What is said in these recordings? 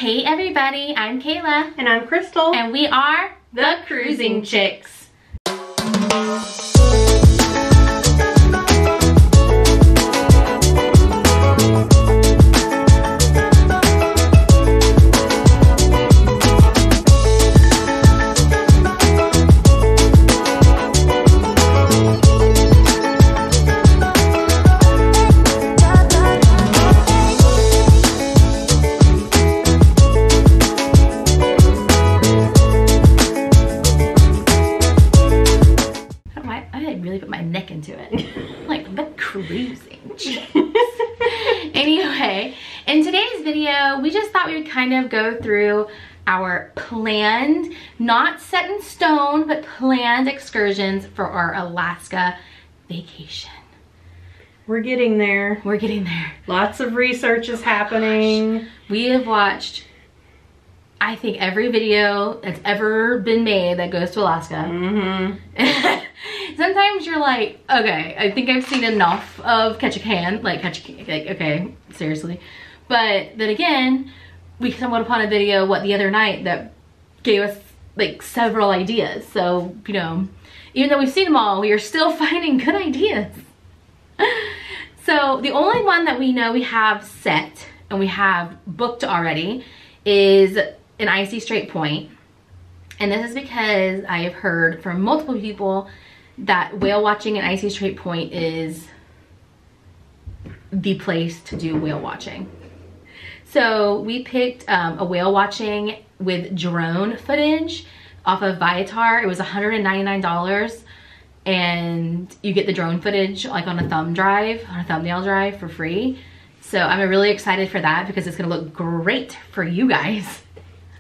Hey everybody, I'm Kayla. And I'm Crystal. And we are the Cruising Chicks. Into it like the Cruising Chicks. Anyway, in today's video we just thought we would kind of go through our planned, not set in stone, but planned excursions for our Alaska vacation. We're getting there. We're getting there. Lots of research is happening. Gosh. We have watched, I think, every video that's ever been made that goes to Alaska. Mm-hmm. Sometimes you're like, okay, I think I've seen enough of Ketchikan, like okay, seriously. But then again, we stumbled upon a video, the other night that gave us like several ideas. So, you know, even though we've seen them all, we are still finding good ideas. So the only one that we know we have set and we have booked already is an icy Strait Point. And this is because I have heard from multiple people that whale watching in Icy Strait Point is the place to do whale watching. So we picked a whale watching with drone footage off of Viator. It was $199 and you get the drone footage like on a thumbnail drive for free. So I'm really excited for that because it's gonna look great for you guys.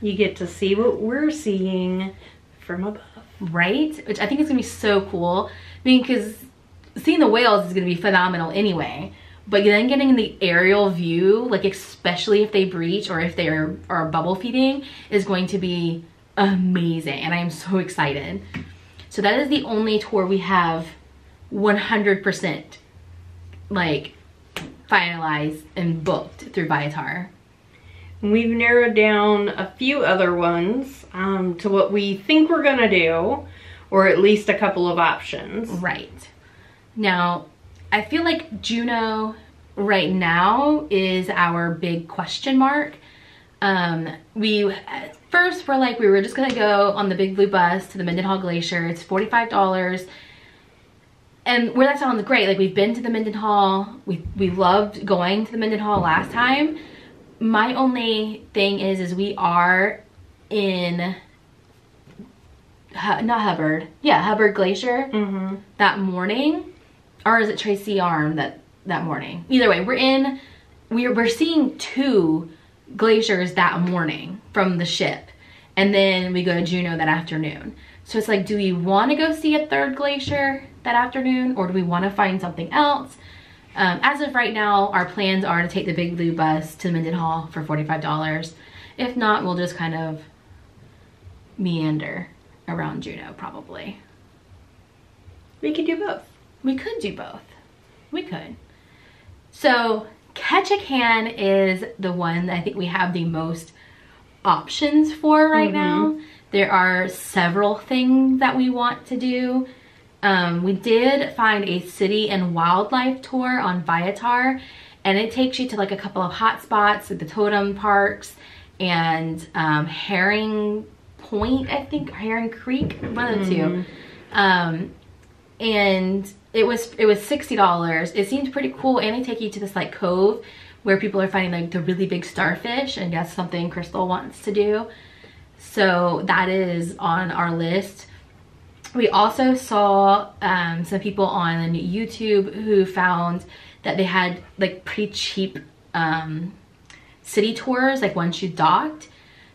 You get to see what we're seeing from above. Right? Which I think is gonna be so cool. I mean, because seeing the whales is gonna be phenomenal anyway. But then getting the aerial view, like especially if they breach or if they are bubble feeding, is going to be amazing. And I am so excited. So that is the only tour we have 100% like finalized and booked through Viator. We've narrowed down a few other ones to what we think we're gonna do, or at least a couple of options. Right. Now, I feel like Juneau right now is our big question mark. We at first were like, we were just gonna go on the Big Blue bus to the Mendenhall Glacier. It's $45. And where that sounds great, like we've been to the Mendenhall, we loved going to the Mendenhall last time. My only thing is we are in, not Hubbard, yeah, Hubbard Glacier that morning, or is it Tracy Arm that morning? Either way, we're seeing 2 glaciers that morning from the ship, and then we go to Juneau that afternoon. So it's like, do we want to go see a 3rd glacier that afternoon, or do we want to find something else? As of right now, our plans are to take the Big Blue bus to Mendenhall for $45. If not, we'll just kind of meander around Juneau probably. We could do both. We could do both. We could. So Ketchikan is the one that I think we have the most options for right now. There are several things that we want to do. We did find a city and wildlife tour on Viator, and it takes you to like a couple of hot spots at the totem parks and Herring Point, I think, Herring Creek, one of the two. And it was $60. It seemed pretty cool, and they take you to this like cove where people are finding like the really big starfish, and that's something Crystal wants to do. So that is on our list. We also saw some people on YouTube who found that they had like pretty cheap city tours, like once you docked.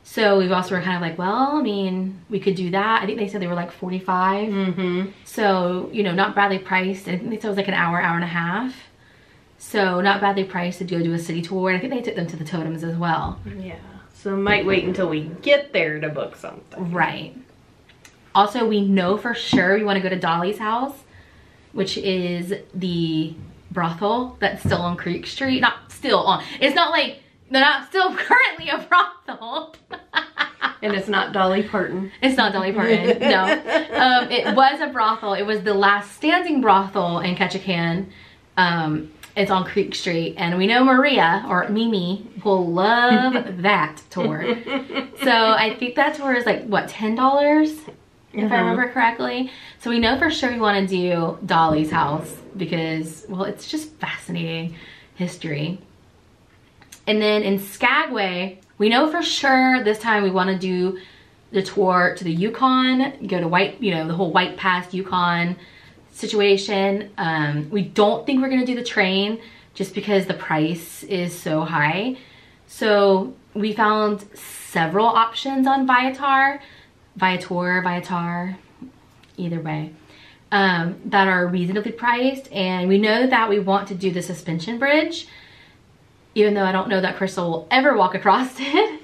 So we've also were kind of like, well, I mean, we could do that. I think they said they were like 45. So, you know, not badly priced. I think they said it was like an hour and a half. So not badly priced to go do a city tour. And I think they took them to the totems as well. Yeah. So might wait until we get there to book something. Right. Also, we know for sure we want to go to Dolly's house, which is the brothel that's still on Creek Street. Not still on. It's not like They're not still currently a brothel. And it's not Dolly Parton. It's not Dolly Parton, no. It was a brothel. It was the last standing brothel in Ketchikan. It's on Creek Street, and we know Maria, or Mimi, will love that tour. So I think that tour is like, what, $10? If I remember correctly. So we know for sure we want to do Dolly's house because, well, it's just fascinating history. And then in Skagway, we know for sure this time we want to do the tour to the Yukon, go to White, you know, the whole White Pass Yukon situation. We don't think we're going to do the train just because the price is so high. So we found several options on Viator, either way, that are reasonably priced. And we know that we want to do the suspension bridge, even though I don't know that Crystal will ever walk across it.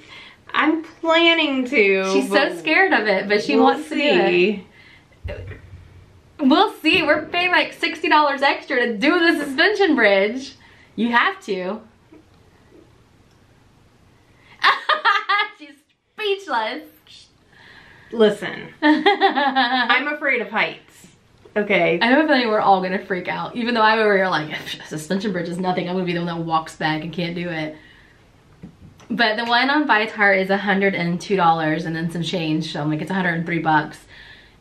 I'm planning to. She's so scared of it, but she wants to do it. We'll see. We're paying like $60 extra to do the suspension bridge. You have to. She's speechless. Listen, I'm afraid of heights. Okay. I have a feeling we're all gonna freak out. Even though I'm over here like, suspension bridge is nothing. I'm gonna be the one that walks back and can't do it. But the one on Viator is $102 and then some change. So I'm like, it's 103 bucks.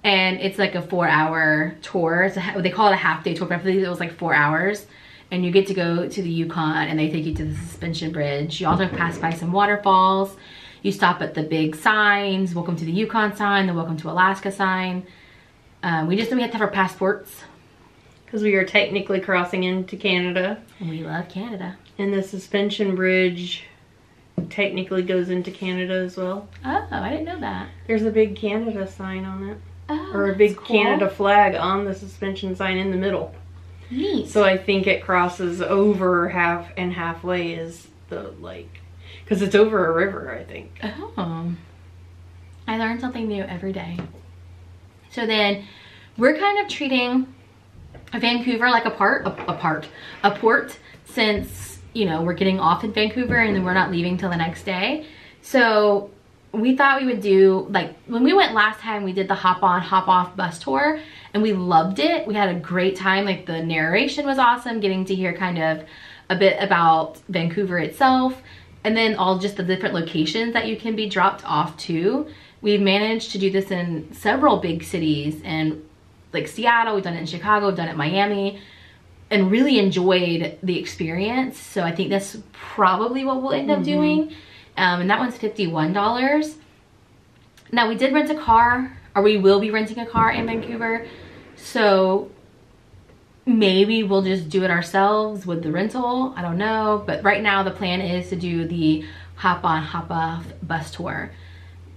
And it's like a 4-hour tour. They call it a half-day tour, but I believe it was like 4 hours. And you get to go to the Yukon and they take you to the suspension bridge. You also pass by some waterfalls. You stop at the big signs, welcome to the Yukon sign, the welcome to Alaska sign. We just know we have to have our passports. Because we are technically crossing into Canada. And we love Canada. And the suspension bridge technically goes into Canada as well. Oh, I didn't know that. There's a big Canada sign on it. Oh, or a big cool. Canada flag on the suspension sign in the middle. Neat. So I think it crosses over halfway is the, like, because it's over a river, I think. Oh. I learn something new every day. So then we're kind of treating Vancouver like a port, since, you know, we're getting off in Vancouver and then we're not leaving till the next day. So we thought we would do, like, when we went last time, we did the hop on, hop off bus tour and we loved it. We had a great time. Like, the narration was awesome, getting to hear kind of a bit about Vancouver itself, and then all just the different locations that you can be dropped off to. We've managed to do this in several big cities, and like Seattle, we've done it in Chicago, we've done it in Miami, and really enjoyed the experience. So I think that's probably what we'll end up doing. And that one's $51. Now, we did rent a car, or we will be renting a car in Vancouver. So maybe we'll just do it ourselves with the rental. I don't know. But right now the plan is to do the hop on, hop off bus tour.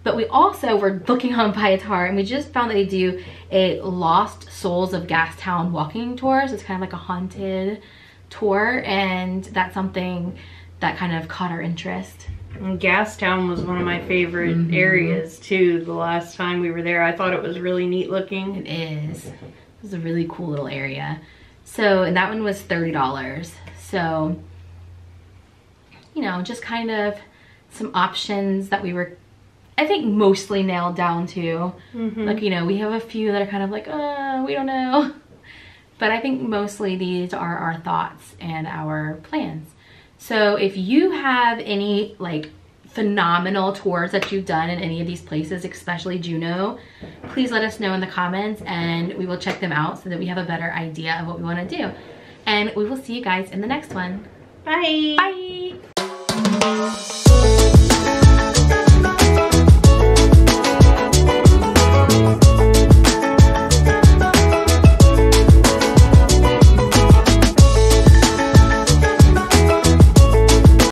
But we also were looking on Viator and we just found that they do a Lost Souls of Gastown walking tours. It's kind of like a haunted tour, and that's something that kind of caught our interest. And Gastown was one of my favorite areas too. The last time we were there, I thought it was really neat looking. It is. It was a really cool little area. So, and that one was $30. So, you know, just kind of some options that we were, I think, mostly nailed down to. Like, you know, we have a few that are kind of like, we don't know. But I think mostly these are our thoughts and our plans. So if you have any like phenomenal tours that you've done in any of these places, especially Juneau, please let us know in the comments and we will check them out so that we have a better idea of what we want to do. And we will see you guys in the next one. Bye. Bye.